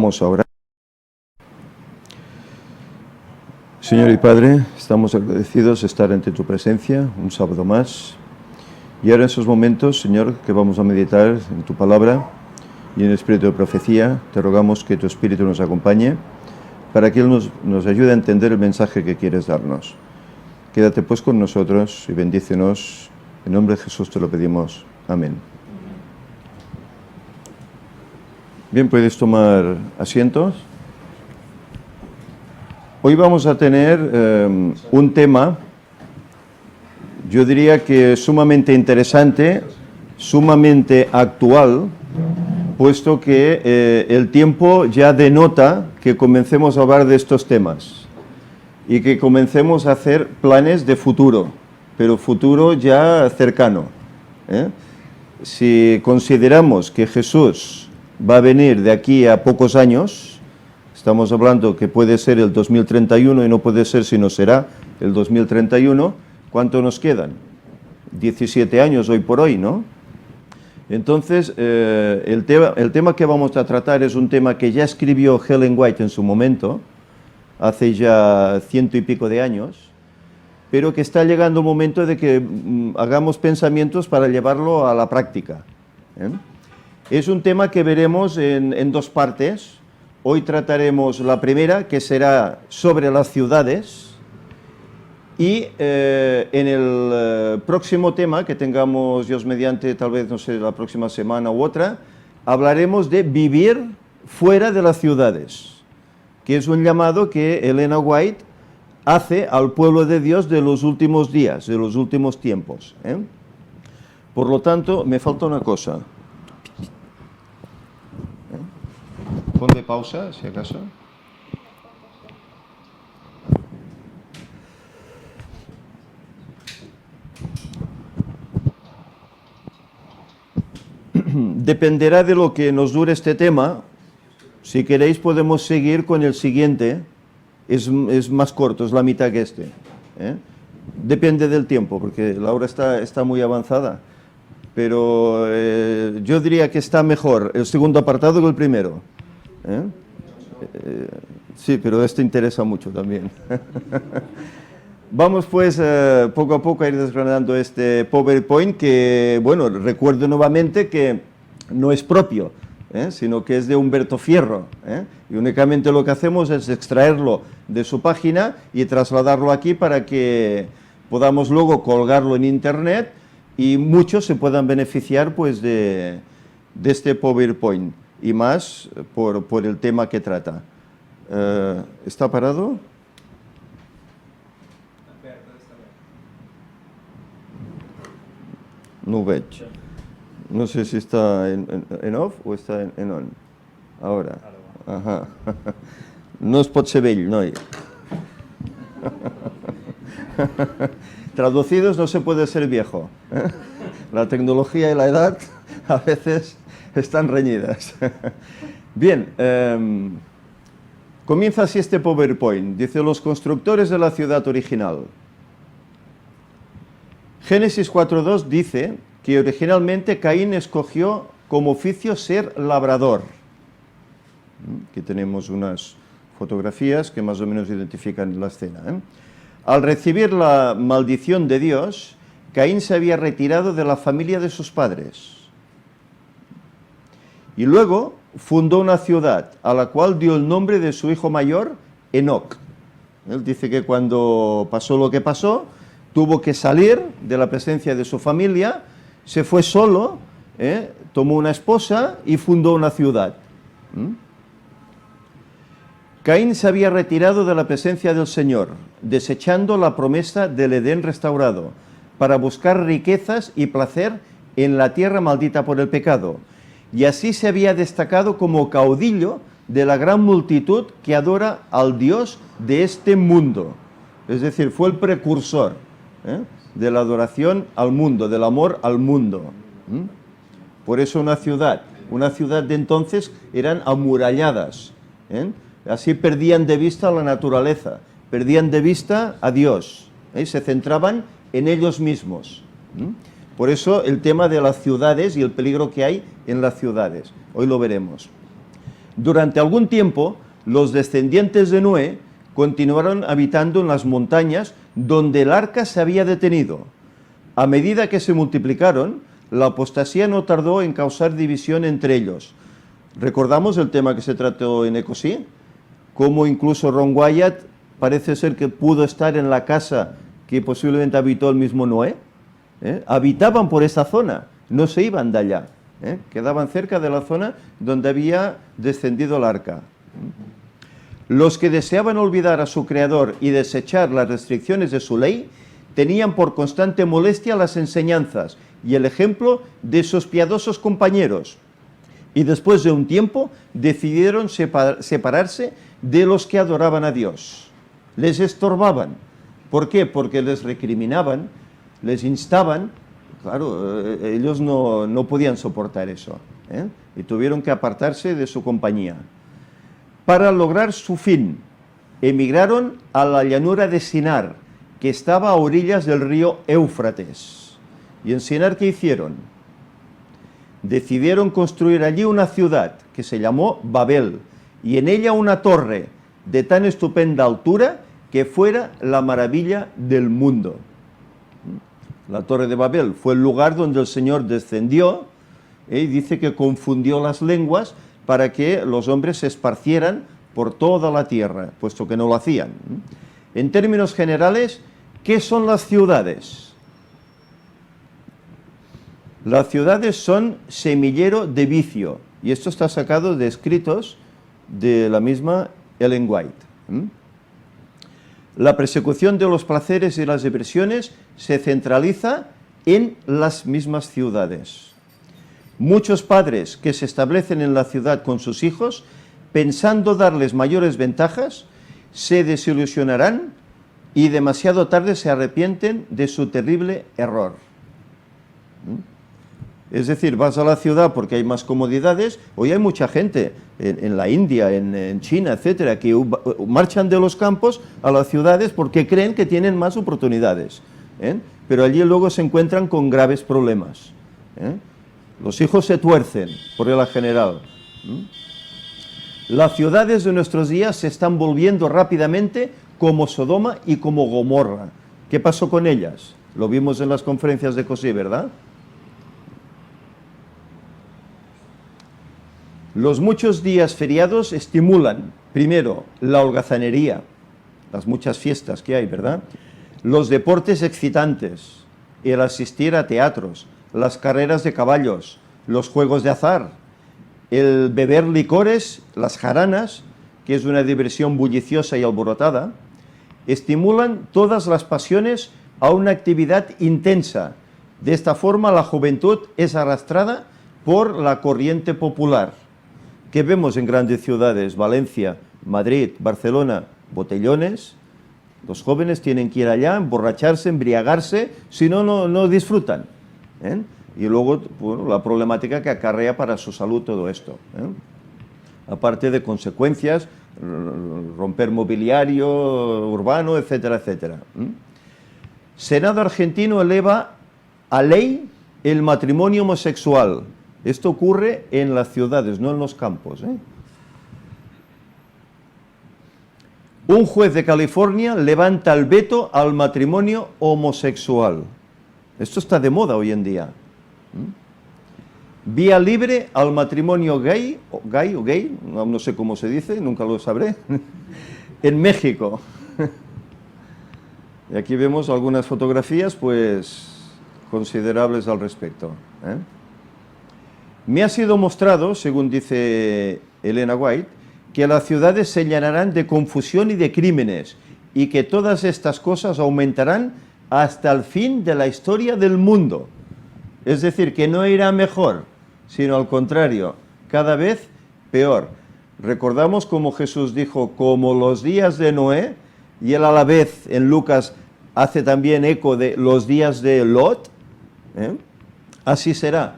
Vamos a orar. Señor y Padre, estamos agradecidos de estar ante tu presencia un sábado más. Y ahora en esos momentos, Señor, que vamos a meditar en tu palabra y en el espíritu de profecía, te rogamos que tu espíritu nos acompañe para que Él nos ayude a entender el mensaje que quieres darnos. Quédate pues con nosotros y bendícenos. En nombre de Jesús te lo pedimos. Amén. Bien, puedes tomar asientos. Hoy vamos a tener un tema, yo diría que sumamente interesante, sumamente actual, puesto que el tiempo ya denota que comencemos a hablar de estos temas y que comencemos a hacer planes de futuro, pero futuro ya cercano. Si consideramos que Jesús va a venir de aquí a pocos años, estamos hablando que puede ser el 2031 y no puede ser sino será el 2031, ¿cuánto nos quedan? 17 años hoy por hoy, ¿no? Entonces, el tema que vamos a tratar es un tema que ya escribió Ellen White en su momento, hace ya 100 y pico de años, pero que está llegando el momento de que hagamos pensamientos para llevarlo a la práctica. Es un tema que veremos en dos partes. Hoy trataremos la primera, que será sobre las ciudades, y en el próximo tema que tengamos, Dios mediante, tal vez, no sé, la próxima semana u otra, hablaremos de vivir fuera de las ciudades, que es un llamado que Ellen White hace al pueblo de Dios de los últimos días, de los últimos tiempos. Por lo tanto, me falta una cosa. Ponle pausa, si acaso. Dependerá de lo que nos dure este tema. Si queréis podemos seguir con el siguiente. Es más corto, es la mitad que este. Depende del tiempo, porque la hora está muy avanzada. Pero yo diría que está mejor el segundo apartado que el primero. Sí, pero este interesa mucho también. Vamos pues poco a poco a ir desgranando este PowerPoint que, bueno, recuerdo nuevamente que no es propio, sino que es de Humberto Fierro, y únicamente lo que hacemos es extraerlo de su página y trasladarlo aquí para que podamos luego colgarlo en internet y muchos se puedan beneficiar pues de este PowerPoint y más por el tema que trata. ¿Está parado? No veig. No sé si está en off o está en on. Ahora. Ajá. No es pot ser vell, noi. Traducidos, no se puede ser viejo. La tecnología y la edad a veces están reñidas. Bien, comienza así este PowerPoint. Dice, los constructores de la ciudad original. Génesis 4.2 dice que originalmente Caín escogió como oficio ser labrador. Aquí tenemos unas fotografías que más o menos identifican la escena. Al recibir la maldición de Dios, Caín se había retirado de la familia de sus padres. Y luego fundó una ciudad a la cual dio el nombre de su hijo mayor, Enoc. Él dice que cuando pasó lo que pasó, tuvo que salir de la presencia de su familia, se fue solo, tomó una esposa y fundó una ciudad. Caín se había retirado de la presencia del Señor, desechando la promesa del Edén restaurado, para buscar riquezas y placer en la tierra maldita por el pecado. Y así se había destacado como caudillo de la gran multitud que adora al Dios de este mundo. Es decir, fue el precursor de la adoración al mundo, del amor al mundo. Por eso una ciudad de entonces eran amuralladas. Así perdían de vista la naturaleza, perdían de vista a Dios, se centraban en ellos mismos. Por eso el tema de las ciudades y el peligro que hay en las ciudades. Hoy lo veremos. Durante algún tiempo, los descendientes de Noé continuaron habitando en las montañas donde el arca se había detenido. A medida que se multiplicaron, la apostasía no tardó en causar división entre ellos. ¿Recordamos el tema que se trató en Ecosí? Cómo incluso Ron Wyatt parece ser que pudo estar en la casa que posiblemente habitó el mismo Noé. Habitaban por esa zona, no se iban de allá. Quedaban cerca de la zona donde había descendido el arca. Los que deseaban olvidar a su creador y desechar las restricciones de su ley, tenían por constante molestia las enseñanzas y el ejemplo de sus piadosos compañeros. Y después de un tiempo decidieron separarse de los que adoraban a Dios. Les estorbaban. ¿Por qué? Porque les recriminaban, les instaban. Claro, ellos no podían soportar eso, y tuvieron que apartarse de su compañía. Para lograr su fin, emigraron a la llanura de Sinar, que estaba a orillas del río Éufrates. ¿Y en Sinar qué hicieron? Decidieron construir allí una ciudad que se llamó Babel, y en ella una torre de tan estupenda altura que fuera la maravilla del mundo. La Torre de Babel fue el lugar donde el Señor descendió, y dice que confundió las lenguas para que los hombres se esparcieran por toda la tierra, puesto que no lo hacían. En términos generales, ¿qué son las ciudades? Las ciudades son semillero de vicio, y esto está sacado de escritos de la misma Ellen White. La persecución de los placeres y las diversiones se centraliza en las mismas ciudades. Muchos padres que se establecen en la ciudad con sus hijos, pensando darles mayores ventajas, se desilusionarán y demasiado tarde se arrepienten de su terrible error. Es decir, vas a la ciudad porque hay más comodidades. Hoy hay mucha gente en la India, en China, etcétera, que marchan de los campos a las ciudades porque creen que tienen más oportunidades, pero allí luego se encuentran con graves problemas. Los hijos se tuercen, por regla general. Las ciudades de nuestros días se están volviendo rápidamente como Sodoma y como Gomorra. ¿Qué pasó con ellas? Lo vimos en las conferencias de COSI, ¿verdad? Los muchos días feriados estimulan, primero, la holgazanería, las muchas fiestas que hay, ¿verdad? Los deportes excitantes, el asistir a teatros, las carreras de caballos, los juegos de azar, el beber licores, las jaranas, que es una diversión bulliciosa y alborotada, estimulan todas las pasiones a una actividad intensa. De esta forma, la juventud es arrastrada por la corriente popular. ¿Qué vemos en grandes ciudades? Valencia, Madrid, Barcelona, botellones. Los jóvenes tienen que ir allá, emborracharse, embriagarse, si no, no disfrutan. Y luego, bueno, la problemática que acarrea para su salud todo esto. Aparte de consecuencias, romper mobiliario urbano, etcétera, etcétera. Senado argentino eleva a ley el matrimonio homosexual. Esto ocurre en las ciudades, no en los campos. Un juez de California levanta el veto al matrimonio homosexual. Esto está de moda hoy en día. Vía libre al matrimonio gay, no sé cómo se dice, nunca lo sabré, en México. Y aquí vemos algunas fotografías, pues, considerables al respecto. Me ha sido mostrado, según dice Elena White, que las ciudades se llenarán de confusión y de crímenes, y que todas estas cosas aumentarán hasta el fin de la historia del mundo. Es decir, que no irá mejor, sino al contrario, cada vez peor. Recordamos como Jesús dijo, como los días de Noé, y él a la vez en Lucas hace también eco de los días de Lot, así será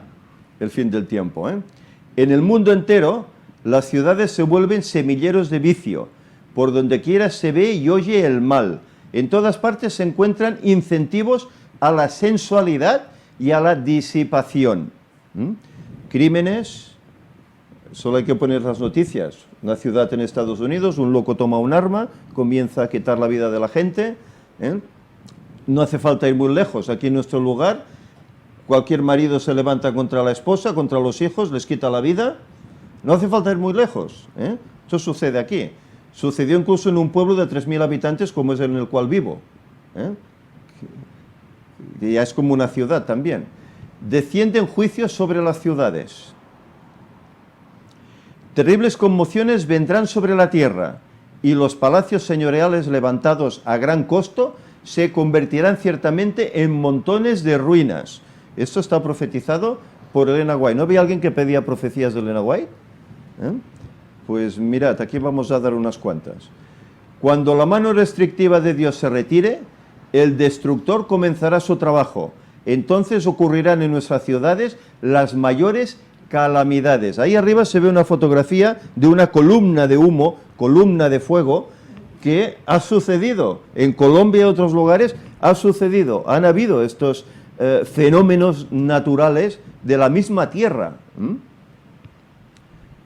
el fin del tiempo. En el mundo entero, las ciudades se vuelven semilleros de vicio. Por donde quiera se ve y oye el mal. En todas partes se encuentran incentivos a la sensualidad y a la disipación. Crímenes, Solo hay que poner las noticias. Una ciudad en Estados Unidos, un loco toma un arma, comienza a quitar la vida de la gente. No hace falta ir muy lejos. Aquí en nuestro lugar, cualquier marido se levanta contra la esposa, contra los hijos, les quita la vida. No hace falta ir muy lejos. Esto sucede aquí. Sucedió incluso en un pueblo de 3.000 habitantes como es en el cual vivo. Y ya es como una ciudad también. Descienden juicios sobre las ciudades. Terribles conmociones vendrán sobre la tierra, y los palacios señoriales levantados a gran costo se convertirán ciertamente en montones de ruinas. Esto está profetizado por Elena White. ¿No había alguien que pedía profecías de Elena White? Pues mirad, aquí vamos a dar unas cuantas. Cuando la mano restrictiva de Dios se retire, el destructor comenzará su trabajo. Entonces ocurrirán en nuestras ciudades las mayores calamidades. Ahí arriba se ve una fotografía de una columna de humo, columna de fuego, que ha sucedido en Colombia y otros lugares, ha sucedido, han habido estos fenómenos naturales de la misma tierra,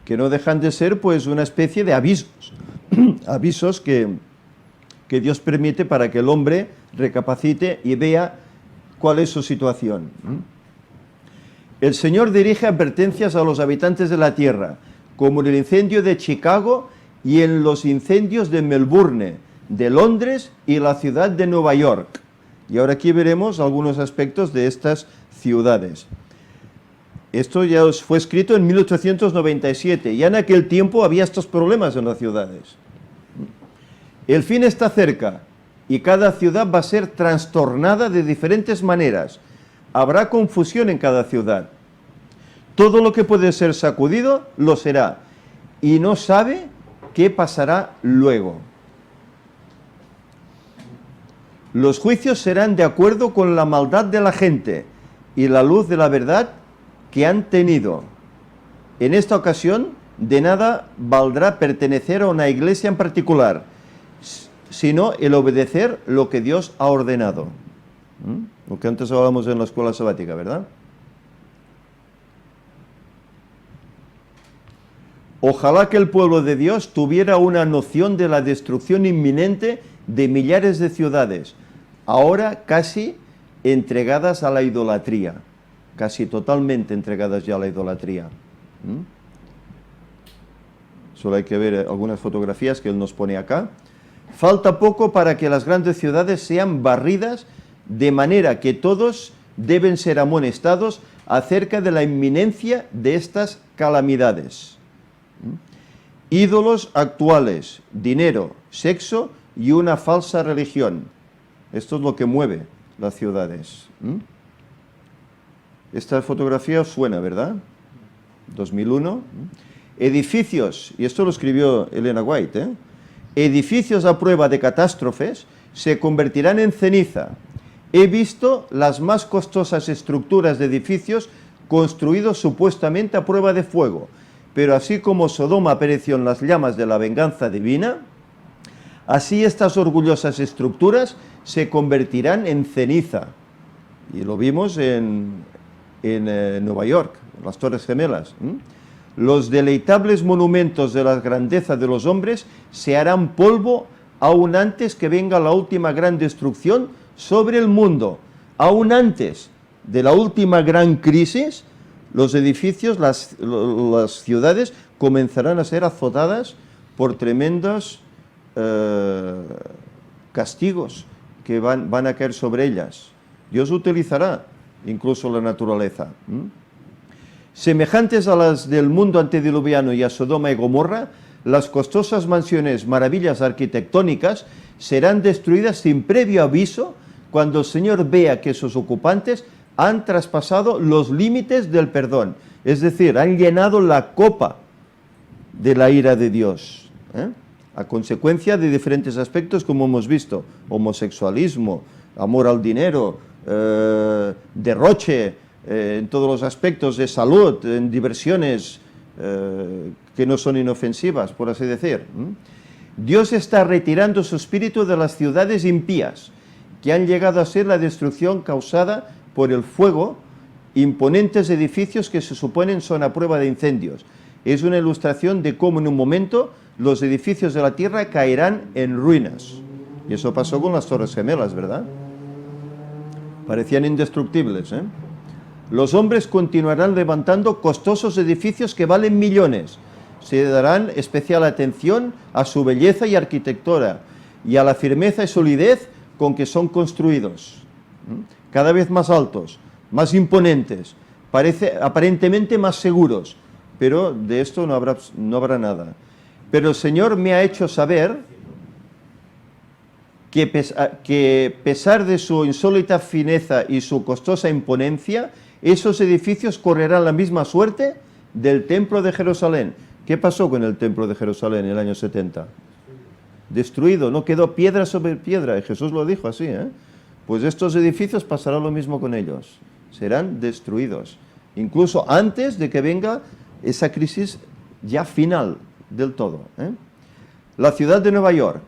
que no dejan de ser pues una especie de avisos, avisos que Dios permite para que el hombre recapacite y vea cuál es su situación. El Señor dirige advertencias a los habitantes de la tierra, como en el incendio de Chicago y en los incendios de Melbourne, de Londres y la ciudad de Nueva York. Y ahora aquí veremos algunos aspectos de estas ciudades. Esto ya fue escrito en 1897, ya en aquel tiempo había estos problemas en las ciudades. El fin está cerca y cada ciudad va a ser trastornada de diferentes maneras. Habrá confusión en cada ciudad. Todo lo que puede ser sacudido, lo será. Y no sabe qué pasará luego. Los juicios serán de acuerdo con la maldad de la gente y la luz de la verdad que han tenido. En esta ocasión, de nada valdrá pertenecer a una iglesia en particular, sino el obedecer lo que Dios ha ordenado. Lo que antes hablábamos en la escuela sabática, ¿verdad? Ojalá que el pueblo de Dios tuviera una noción de la destrucción inminente de millares de ciudades, ahora casi entregadas a la idolatría, casi totalmente entregadas ya a la idolatría. Solo hay que ver algunas fotografías que él nos pone acá. Falta poco para que las grandes ciudades sean barridas, de manera que todos deben ser amonestados acerca de la inminencia de estas calamidades. Ídolos actuales, dinero, sexo y una falsa religión. Esto es lo que mueve las ciudades. Esta fotografía os suena, ¿verdad? 2001. Edificios, y esto lo escribió Elena White, edificios a prueba de catástrofes se convertirán en ceniza. He visto las más costosas estructuras de edificios construidos supuestamente a prueba de fuego, pero así como Sodoma pereció en las llamas de la venganza divina, así estas orgullosas estructuras se convertirán en ceniza. Y lo vimos en Nueva York, en las Torres Gemelas. Los deleitables monumentos de la grandeza de los hombres se harán polvo aún antes que venga la última gran destrucción sobre el mundo. Aún antes de la última gran crisis, los edificios, las ciudades comenzarán a ser azotadas por tremendos castigos que van a caer sobre ellas. Dios utilizará incluso la naturaleza. Semejantes a las del mundo antediluviano y a Sodoma y Gomorra, las costosas mansiones, maravillas arquitectónicas, serán destruidas sin previo aviso cuando el Señor vea que sus ocupantes han traspasado los límites del perdón. Es decir, han llenado la copa de la ira de Dios, a consecuencia de diferentes aspectos como hemos visto: homosexualismo, amor al dinero, derroche, en todos los aspectos de salud, en diversiones que no son inofensivas, por así decir. Dios está retirando su espíritu de las ciudades impías, que han llegado a ser la destrucción causada por el fuego, imponentes edificios que se suponen son a prueba de incendios. es una ilustración de cómo en un momento los edificios de la tierra caerán en ruinas. Y eso pasó con las Torres Gemelas, ¿verdad? Parecían indestructibles, ¿eh? Los hombres continuarán levantando costosos edificios que valen millones. Se darán especial atención a su belleza y arquitectura y a la firmeza y solidez con que son construidos. Cada vez más altos, más imponentes, aparentemente más seguros, pero de esto no habrá nada. Pero el Señor me ha hecho saber que pesar de su insólita fineza y su costosa imponencia, esos edificios correrán la misma suerte del templo de Jerusalén. ¿Qué pasó con el templo de Jerusalén en el año 70? Destruido, no quedó piedra sobre piedra, y Jesús lo dijo así, ¿eh? Pues estos edificios pasará lo mismo con ellos, serán destruidos, incluso antes de que venga esa crisis ya final del todo, ¿eh? La ciudad de Nueva York.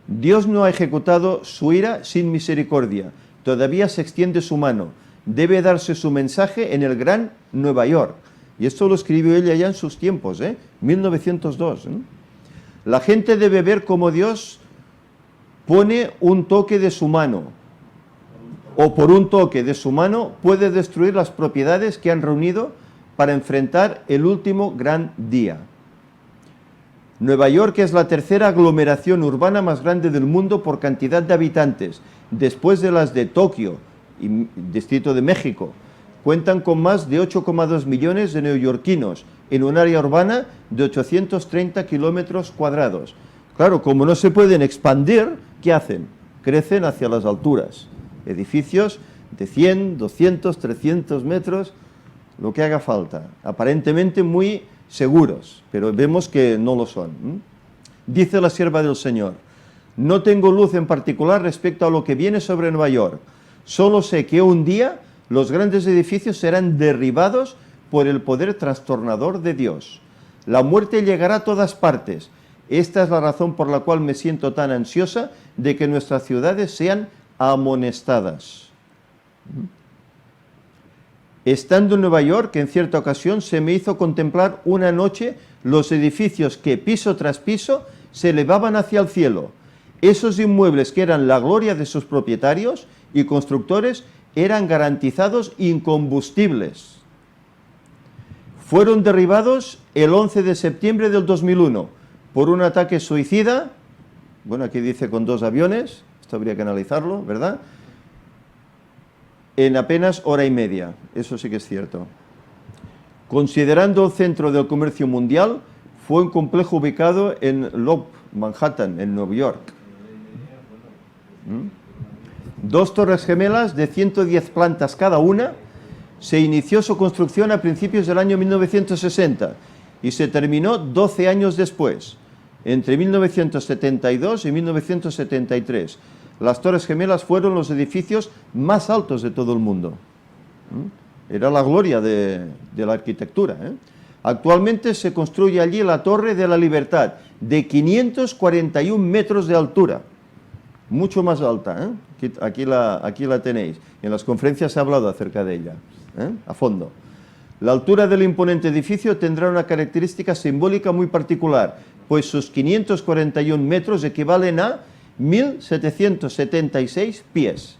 Dios no ha ejecutado su ira sin misericordia, todavía se extiende su mano, debe darse su mensaje en el gran Nueva York. Y esto lo escribió ella ya en sus tiempos, 1902. La gente debe ver cómo Dios pone un toque de su mano, o por un toque de su mano puede destruir las propiedades que han reunido para enfrentar el último gran día. Nueva York es la tercera aglomeración urbana más grande del mundo por cantidad de habitantes, después de las de Tokio y Distrito de México. Cuentan con más de 8,2 millones de neoyorquinos en un área urbana de 830 kilómetros cuadrados. Claro, como no se pueden expandir, ¿qué hacen? Crecen hacia las alturas. Edificios de 100, 200, 300 metros, lo que haga falta. Aparentemente muy seguros, pero vemos que no lo son. Dice la sierva del Señor: no tengo luz en particular respecto a lo que viene sobre Nueva York. Solo sé que un día los grandes edificios serán derribados por el poder trastornador de Dios. La muerte llegará a todas partes. Esta es la razón por la cual me siento tan ansiosa de que nuestras ciudades sean amonestadas. Estando en Nueva York, en cierta ocasión se me hizo contemplar una noche los edificios que piso tras piso se elevaban hacia el cielo. Esos inmuebles que eran la gloria de sus propietarios y constructores eran garantizados incombustibles. Fueron derribados el 11 de septiembre del 2001 por un ataque suicida, bueno, aquí dice con 2 aviones, esto habría que analizarlo, ¿verdad?, en apenas hora y media, eso sí que es cierto. Considerando el centro del comercio mundial, fue un complejo ubicado en Loop, Manhattan, en Nueva York. 2 torres gemelas de 110 plantas cada una. Se inició su construcción a principios del año 1960 y se terminó 12 años después, entre 1972 y 1973. Las Torres Gemelas fueron los edificios más altos de todo el mundo. Era la gloria de la arquitectura. Actualmente se construye allí la Torre de la Libertad, de 541 metros de altura. Mucho más alta. Aquí la tenéis. En las conferencias se ha hablado acerca de ella, a fondo. La altura del imponente edificio tendrá una característica simbólica muy particular, pues sus 541 metros equivalen a 1.776 pies,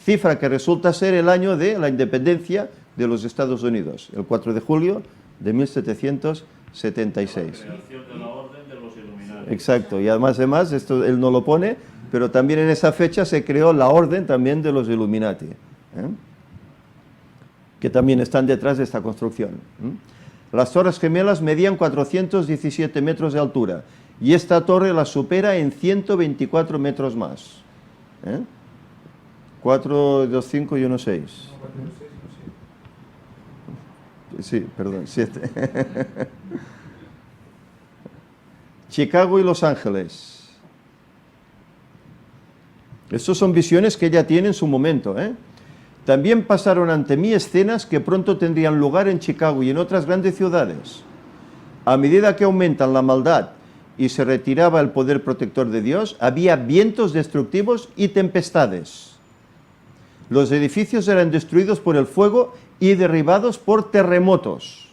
cifra que resulta ser el año de la independencia de los Estados Unidos, el 4 de julio de 1776. La creación de la Orden de los Illuminati. Exacto, y además, esto él no lo pone, pero también en esa fecha se creó la Orden también de los Illuminati, que también están detrás de esta construcción. Las Torres Gemelas medían 417 metros de altura, y esta torre la supera en 124 metros más. 4, 2, 5 y 1, 6. Sí, perdón, 7. Chicago y Los Ángeles. Estas son visiones que ella tiene en su momento. También pasaron ante mí escenas que pronto tendrían lugar en Chicago y en otras grandes ciudades. A medida que aumentan la maldad y se retiraba el poder protector de Dios, había vientos destructivos y tempestades. Los edificios eran destruidos por el fuego y derribados por terremotos.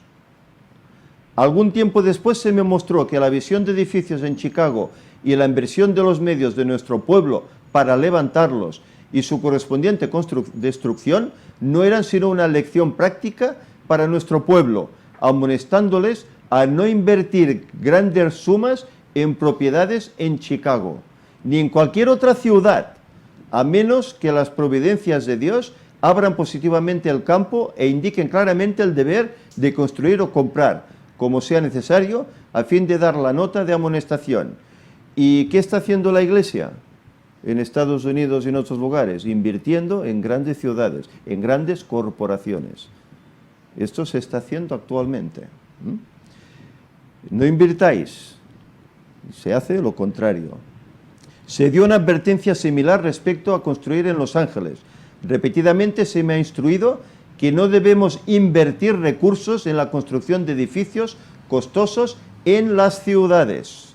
Algún tiempo después se me mostró que la visión de edificios en Chicago y la inversión de los medios de nuestro pueblo para levantarlos y su correspondiente destrucción no eran sino una lección práctica para nuestro pueblo, amonestándoles a no invertir grandes sumas en propiedades en Chicago, ni en cualquier otra ciudad, a menos que las providencias de Dios abran positivamente el campo e indiquen claramente el deber de construir o comprar, como sea necesario, a fin de dar la nota de amonestación. ¿Y qué está haciendo la Iglesia en Estados Unidos y en otros lugares? Invirtiendo en grandes ciudades, en grandes corporaciones. Esto se está haciendo actualmente. No invirtáis, se hace lo contrario. Se dio una advertencia similar respecto a construir en Los Ángeles. Repetidamente se me ha instruido que no debemos invertir recursos en la construcción de edificios costosos en las ciudades.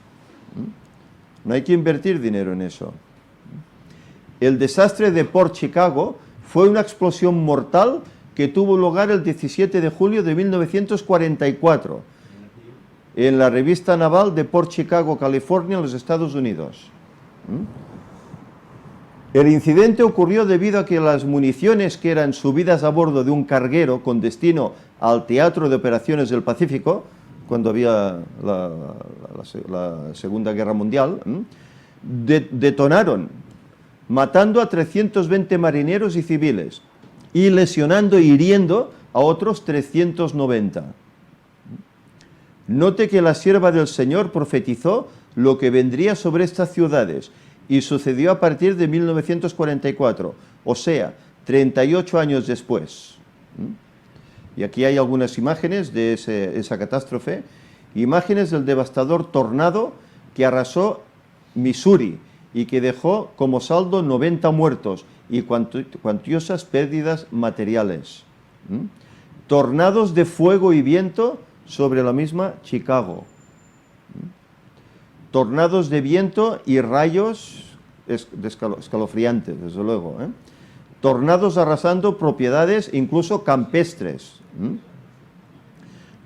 No hay que invertir dinero en eso. El desastre de Port Chicago fue una explosión mortal que tuvo lugar el 17 de julio de 1944 en la revista naval de Port Chicago, California, en los Estados Unidos. El incidente ocurrió debido a que las municiones que eran subidas a bordo de un carguero con destino al Teatro de Operaciones del Pacífico, cuando había la Segunda Guerra Mundial, detonaron, matando a 320 marineros y civiles y lesionando e hiriendo a otros 390. Note que la sierva del Señor profetizó lo que vendría sobre estas ciudades y sucedió a partir de 1944, o sea, 38 años después. Y aquí hay algunas imágenes de esa catástrofe, imágenes del devastador tornado que arrasó Missouri y que dejó como saldo 90 muertos y cuantiosas pérdidas materiales. Tornados de fuego y viento sobre la misma Chicago. Tornados de viento y rayos escalofriantes, desde luego. Tornados arrasando propiedades, incluso campestres.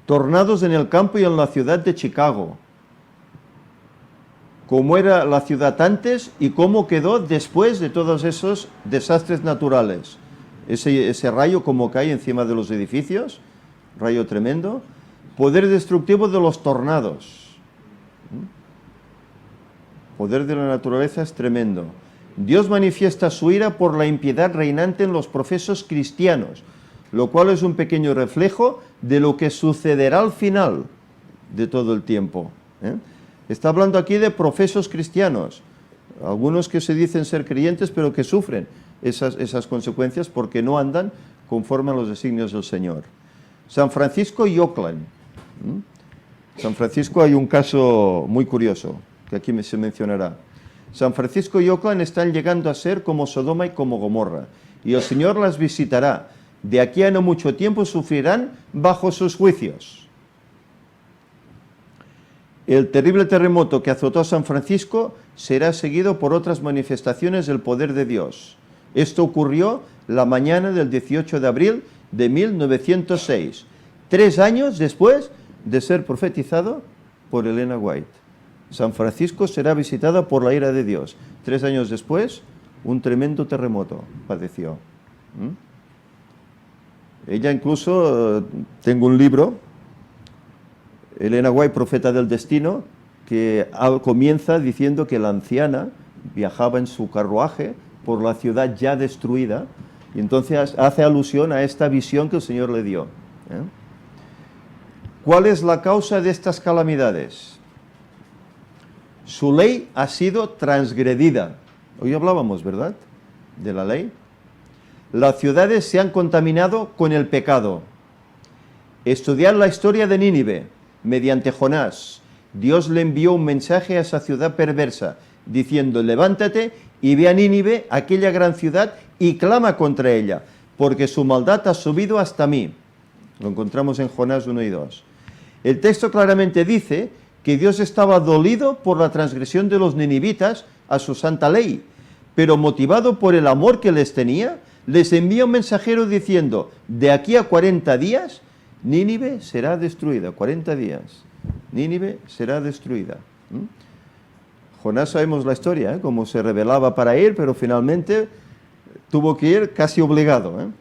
Tornados en el campo y en la ciudad de Chicago. Cómo era la ciudad antes y cómo quedó después de todos esos desastres naturales. Ese rayo como cae encima de los edificios, rayo tremendo. Poder destructivo de los tornados. Poder de la naturaleza es tremendo. Dios manifiesta su ira por la impiedad reinante en los profesos cristianos, lo cual es un pequeño reflejo de lo que sucederá al final de todo el tiempo. Está hablando aquí de profesos cristianos, algunos que se dicen ser creyentes, pero que sufren esas consecuencias porque no andan conforme a los designios del Señor. San Francisco y Oakland. San Francisco hay un caso muy curioso, que aquí se mencionará. San Francisco y Oakland están llegando a ser como Sodoma y como Gomorra, y el Señor las visitará. De aquí a no mucho tiempo sufrirán bajo sus juicios. El terrible terremoto que azotó a San Francisco será seguido por otras manifestaciones del poder de Dios. Esto ocurrió la mañana del 18 de abril de 1906, 3 años después de ser profetizado por Elena White. San Francisco será visitada por la ira de Dios. 3 años después, un tremendo terremoto padeció. Ella incluso, tengo un libro, Elena White, Profeta del Destino, que comienza diciendo que la anciana viajaba en su carruaje por la ciudad ya destruida, y entonces hace alusión a esta visión que el Señor le dio. ¿Cuál es la causa de estas calamidades? Su ley ha sido transgredida. Hoy hablábamos, ¿verdad?, de la ley. Las ciudades se han contaminado con el pecado. Estudiar la historia de Nínive. Mediante Jonás, Dios le envió un mensaje a esa ciudad perversa, diciendo: levántate y ve a Nínive, aquella gran ciudad, y clama contra ella, porque su maldad ha subido hasta mí. Lo encontramos en Jonás 1 y 2. El texto claramente dice que Dios estaba dolido por la transgresión de los ninivitas a su santa ley, pero motivado por el amor que les tenía, les envía un mensajero diciendo: de aquí a 40 días Nínive será destruida, 40 días. Nínive será destruida. Jonás sabemos la historia, cómo se rebelaba para ir, pero finalmente tuvo que ir casi obligado.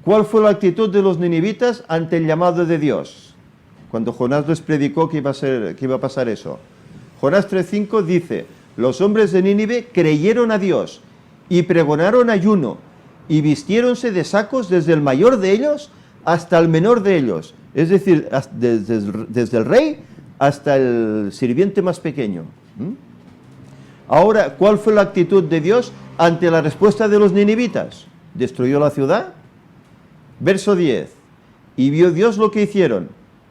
¿Cuál fue la actitud de los ninivitas ante el llamado de Dios? Cuando Jonás les predicó que iba a pasar eso. Jonás 3:5 dice, los hombres de Nínive creyeron a Dios y pregonaron ayuno y vistiéronse de sacos desde el mayor de ellos hasta el menor de ellos. Es decir, desde el rey hasta el sirviente más pequeño. Ahora, ¿cuál fue la actitud de Dios ante la respuesta de los ninivitas? ¿Destruyó la ciudad? Verso 10. Y vio Dios lo que hicieron,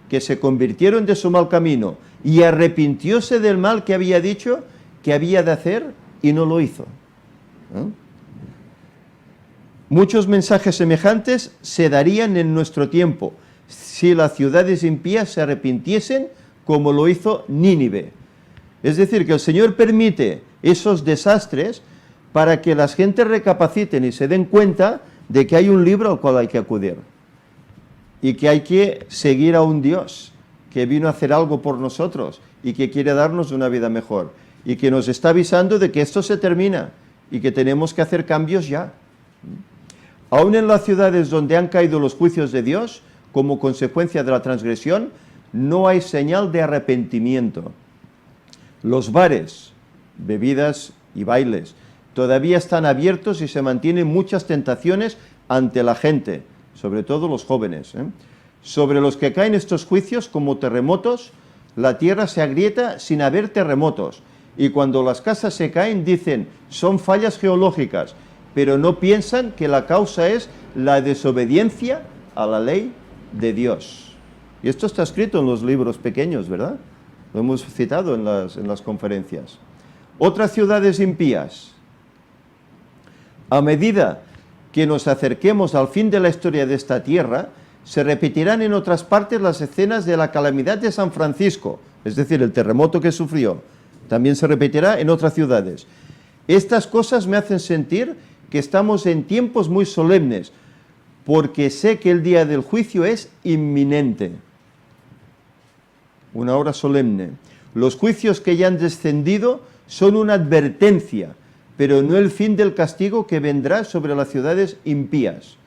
que se convirtieron de su mal camino, y arrepintióse del mal que había dicho que había de hacer, y no lo hizo. Muchos mensajes semejantes se darían en nuestro tiempo, si las ciudades impías se arrepintiesen, como lo hizo Nínive. Es decir, que el Señor permite esos desastres para que las gentes recapaciten y se den cuenta de que hay un libro al cual hay que acudir y que hay que seguir a un Dios que vino a hacer algo por nosotros y que quiere darnos una vida mejor y que nos está avisando de que esto se termina y que tenemos que hacer cambios ya. Aún en las ciudades donde han caído los juicios de Dios, como consecuencia de la transgresión, no hay señal de arrepentimiento. Los bares, bebidas y bailes todavía están abiertos y se mantienen muchas tentaciones ante la gente, sobre todo los jóvenes. Sobre los que caen estos juicios como terremotos, la tierra se agrieta sin haber terremotos, y cuando las casas se caen dicen, son fallas geológicas, pero no piensan que la causa es la desobediencia a la ley de Dios. Y esto está escrito en los libros pequeños, ¿verdad? Lo hemos citado en las conferencias. Otras ciudades impías. A medida que nos acerquemos al fin de la historia de esta tierra, se repetirán en otras partes las escenas de la calamidad de San Francisco, es decir, el terremoto que sufrió. También se repetirá en otras ciudades. Estas cosas me hacen sentir que estamos en tiempos muy solemnes, porque sé que el día del juicio es inminente. Una hora solemne. Los juicios que ya han descendido son una advertencia, pero no el fin del castigo que vendrá sobre las ciudades impías.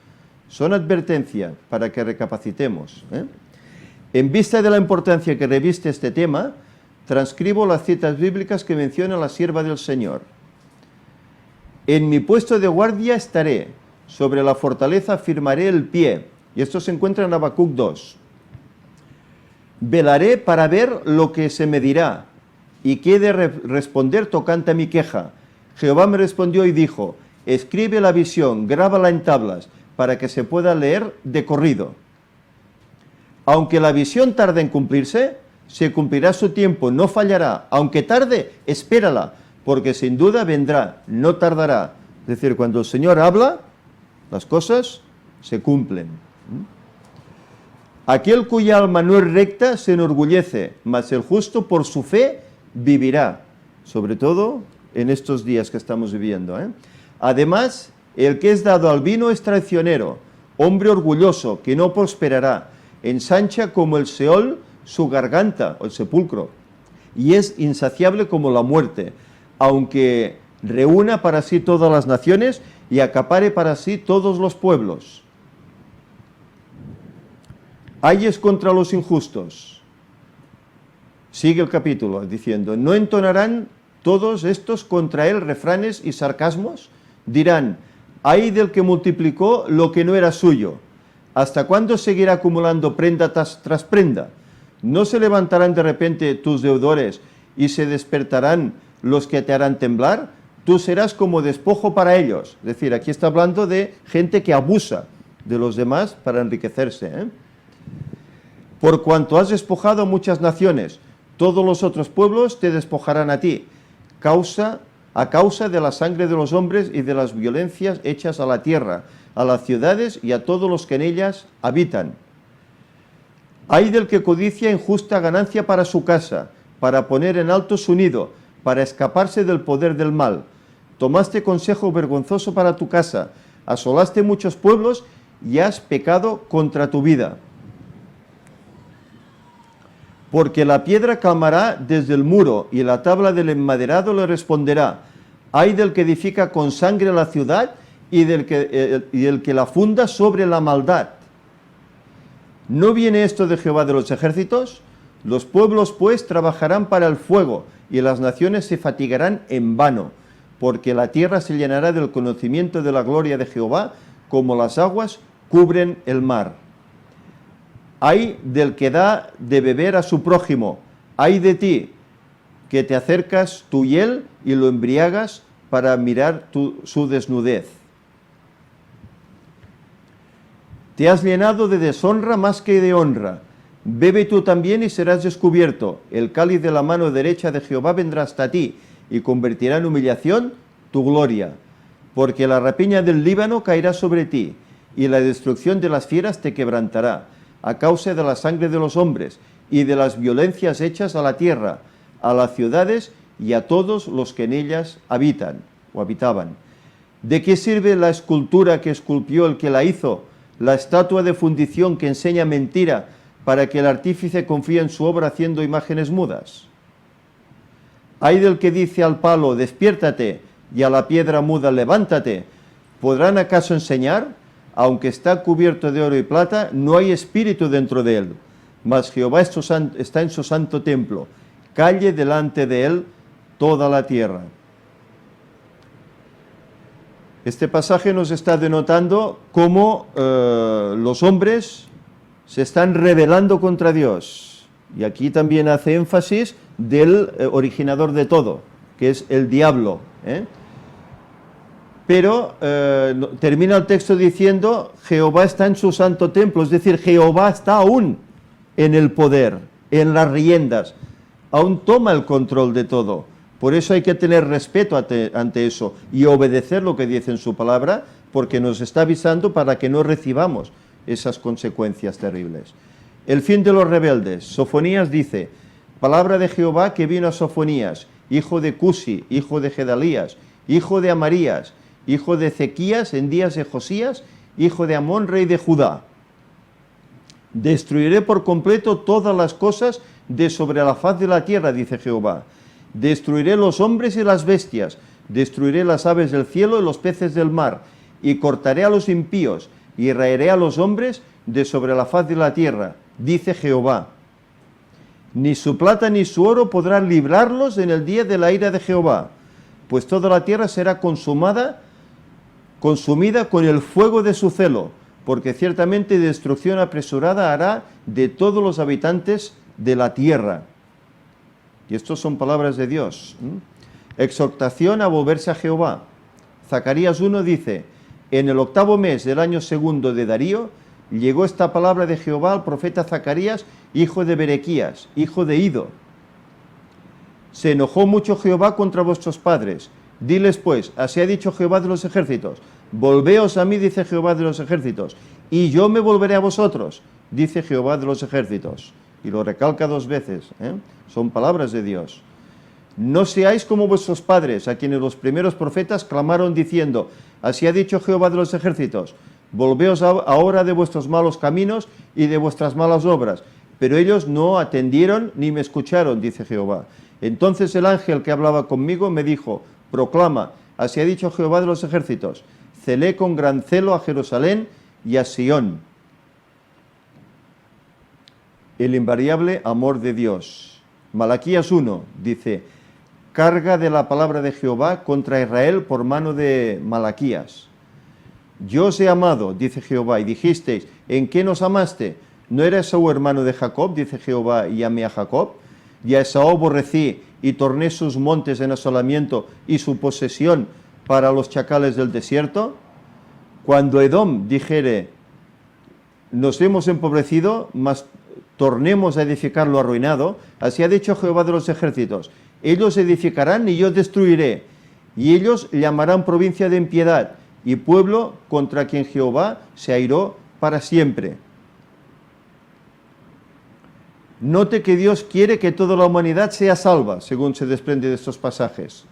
Son advertencia para que recapacitemos. En vista de la importancia que reviste este tema, transcribo las citas bíblicas que menciona la sierva del Señor. En mi puesto de guardia estaré, sobre la fortaleza firmaré el pie. Y esto se encuentra en Habacuc 2. Velaré para ver lo que se me dirá, y qué he de responder tocante a mi queja. Jehová me respondió y dijo, escribe la visión, grábala en tablas, para que se pueda leer de corrido. Aunque la visión tarde en cumplirse, se cumplirá su tiempo, no fallará. Aunque tarde, espérala, porque sin duda vendrá, no tardará. Es decir, cuando el Señor habla, las cosas se cumplen. Aquel cuya alma no es recta se enorgullece, mas el justo por su fe vivirá. Sobre todo en estos días que estamos viviendo. Además, el que es dado al vino es traicionero, hombre orgulloso, que no prosperará, ensancha como el Seol su garganta, o el sepulcro, y es insaciable como la muerte, aunque reúna para sí todas las naciones y acapare para sí todos los pueblos. Ayes contra los injustos. Sigue el capítulo diciendo, ¿no entonarán todos estos contra él refranes y sarcasmos? Dirán, ay del que multiplicó lo que no era suyo. ¿Hasta cuándo seguirá acumulando prenda tras prenda? ¿No se levantarán de repente tus deudores y se despertarán los que te harán temblar? Tú serás como despojo para ellos. Es decir, aquí está hablando de gente que abusa de los demás para enriquecerse. Por cuanto has despojado a muchas naciones, todos los otros pueblos te despojarán a ti, a causa de la sangre de los hombres y de las violencias hechas a la tierra, a las ciudades y a todos los que en ellas habitan. Ay del que codicia injusta ganancia para su casa, para poner en alto su nido, para escaparse del poder del mal. Tomaste consejo vergonzoso para tu casa, asolaste muchos pueblos y has pecado contra tu vida. porque la piedra clamará desde el muro y la tabla del enmaderado le responderá. Ay del que edifica con sangre la ciudad y del que la funda sobre la maldad. ¿No viene esto de Jehová de los ejércitos? Los pueblos pues trabajarán para el fuego y las naciones se fatigarán en vano, porque la tierra se llenará del conocimiento de la gloria de Jehová, como las aguas cubren el mar. Ay del que da de beber a su prójimo, ay de ti, que te acercas tú y él y lo embriagas para mirar su desnudez. Te has llenado de deshonra más que de honra. Bebe tú también y serás descubierto. El cáliz de la mano derecha de Jehová vendrá hasta ti y convertirá en humillación tu gloria. Porque la rapiña del Líbano caerá sobre ti y la destrucción de las fieras te quebrantará, a causa de la sangre de los hombres y de las violencias hechas a la tierra, a las ciudades y a todos los que en ellas habitan o habitaban. ¿De qué sirve la escultura que esculpió el que la hizo, la estatua de fundición que enseña mentira, para que el artífice confíe en su obra haciendo imágenes mudas? Ay del que dice al palo, despiértate, y a la piedra muda, levántate. ¿Podrán acaso enseñar? Aunque está cubierto de oro y plata, no hay espíritu dentro de él. Mas Jehová está en su santo templo. Calle delante de él toda la tierra. Este pasaje nos está denotando cómo los hombres se están rebelando contra Dios. Y aquí también hace énfasis del originador de todo, que es el diablo. Pero termina el texto diciendo, Jehová está en su santo templo, es decir, Jehová está aún en el poder, en las riendas, aún toma el control de todo. Por eso hay que tener respeto ante eso y obedecer lo que dice en su palabra, porque nos está avisando para que no recibamos esas consecuencias terribles. El fin de los rebeldes. Sofonías dice, palabra de Jehová que vino a Sofonías, hijo de Cusi, hijo de Gedalías, hijo de Amarías, hijo de Ezequías en días de Josías, hijo de Amón, rey de Judá. Destruiré por completo todas las cosas de sobre la faz de la tierra, dice Jehová. Destruiré los hombres y las bestias, destruiré las aves del cielo y los peces del mar, y cortaré a los impíos, y raeré a los hombres de sobre la faz de la tierra, dice Jehová. Ni su plata ni su oro podrán librarlos en el día de la ira de Jehová, pues toda la tierra será consumida con el fuego de su celo, porque ciertamente destrucción apresurada hará de todos los habitantes de la tierra. Y estas son palabras de Dios. Exhortación a volverse a Jehová. Zacarías 1 dice, en el 8º mes del año 2 de Darío, llegó esta palabra de Jehová al profeta Zacarías, hijo de Berequías, hijo de Ido. Se enojó mucho Jehová contra vuestros padres. Diles pues, así ha dicho Jehová de los ejércitos, volveos a mí, dice Jehová de los ejércitos, y yo me volveré a vosotros, dice Jehová de los ejércitos. Y lo recalca 2 veces, son palabras de Dios. No seáis como vuestros padres, a quienes los primeros profetas clamaron diciendo, así ha dicho Jehová de los ejércitos, volveos ahora de vuestros malos caminos y de vuestras malas obras. Pero ellos no atendieron ni me escucharon, dice Jehová. Entonces el ángel que hablaba conmigo me dijo, proclama, así ha dicho Jehová de los ejércitos, celé con gran celo a Jerusalén y a Sión. El invariable amor de Dios. Malaquías 1 dice, carga de la palabra de Jehová contra Israel por mano de Malaquías. Yo os he amado, dice Jehová, y dijisteis, ¿en qué nos amaste? ¿No era Esaú hermano de Jacob, dice Jehová, y amé a Jacob? Y a Esaú aborrecí, y torné sus montes en asolamiento, y su posesión para los chacales del desierto. Cuando Edom dijere, nos hemos empobrecido, mas tornemos a edificar lo arruinado, así ha dicho Jehová de los ejércitos, ellos edificarán y yo destruiré, y ellos llamarán provincia de impiedad, y pueblo contra quien Jehová se airó para siempre. Note que Dios quiere que toda la humanidad sea salva, según se desprende de estos pasajes.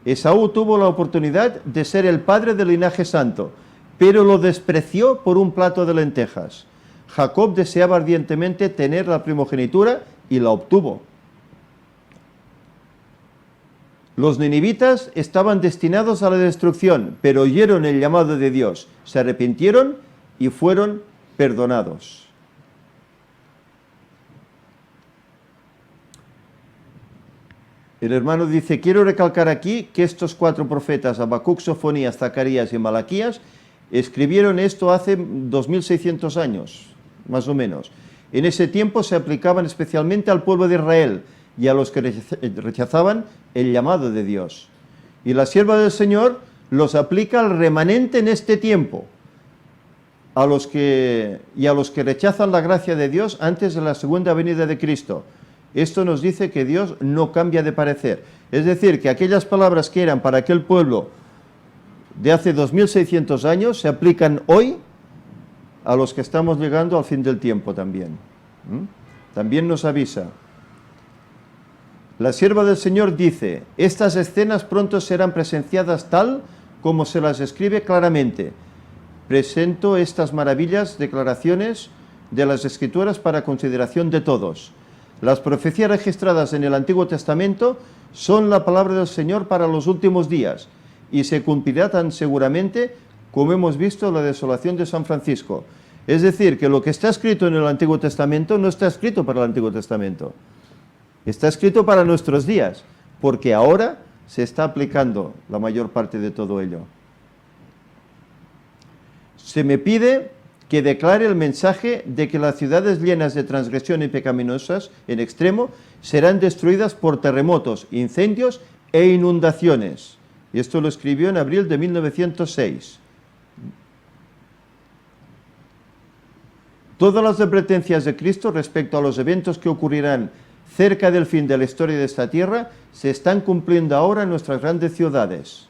Esaú tuvo la oportunidad de ser el padre del linaje santo, pero lo despreció por un plato de lentejas. Jacob deseaba ardientemente tener la primogenitura y la obtuvo. Los ninivitas estaban destinados a la destrucción, pero oyeron el llamado de Dios, se arrepintieron y fueron perdonados. El hermano dice, quiero recalcar aquí que estos 4 profetas, Habacuc, Sofonías, Zacarías y Malaquías, escribieron esto hace 2600 años, más o menos. En ese tiempo se aplicaban especialmente al pueblo de Israel y a los que rechazaban el llamado de Dios. Y la sierva del Señor los aplica al remanente en este tiempo, a los que rechazan la gracia de Dios antes de la segunda venida de Cristo. Esto nos dice que Dios no cambia de parecer. Es decir, que aquellas palabras que eran para aquel pueblo de hace 2600 años se aplican hoy a los que estamos llegando al fin del tiempo también. También nos avisa. La sierva del Señor dice, estas escenas pronto serán presenciadas tal como se las escribe claramente. Presento estas maravillas, declaraciones de las Escrituras para consideración de todos. Las profecías registradas en el Antiguo Testamento son la palabra del Señor para los últimos días y se cumplirá tan seguramente como hemos visto la desolación de San Francisco. Es decir, que lo que está escrito en el Antiguo Testamento no está escrito para el Antiguo Testamento. Está escrito para nuestros días, porque ahora se está aplicando la mayor parte de todo ello. Se me pide que declare el mensaje de que las ciudades llenas de transgresión y pecaminosas en extremo serán destruidas por terremotos, incendios e inundaciones. Y esto lo escribió en abril de 1906. Todas las advertencias de Cristo respecto a los eventos que ocurrirán cerca del fin de la historia de esta tierra se están cumpliendo ahora en nuestras grandes ciudades.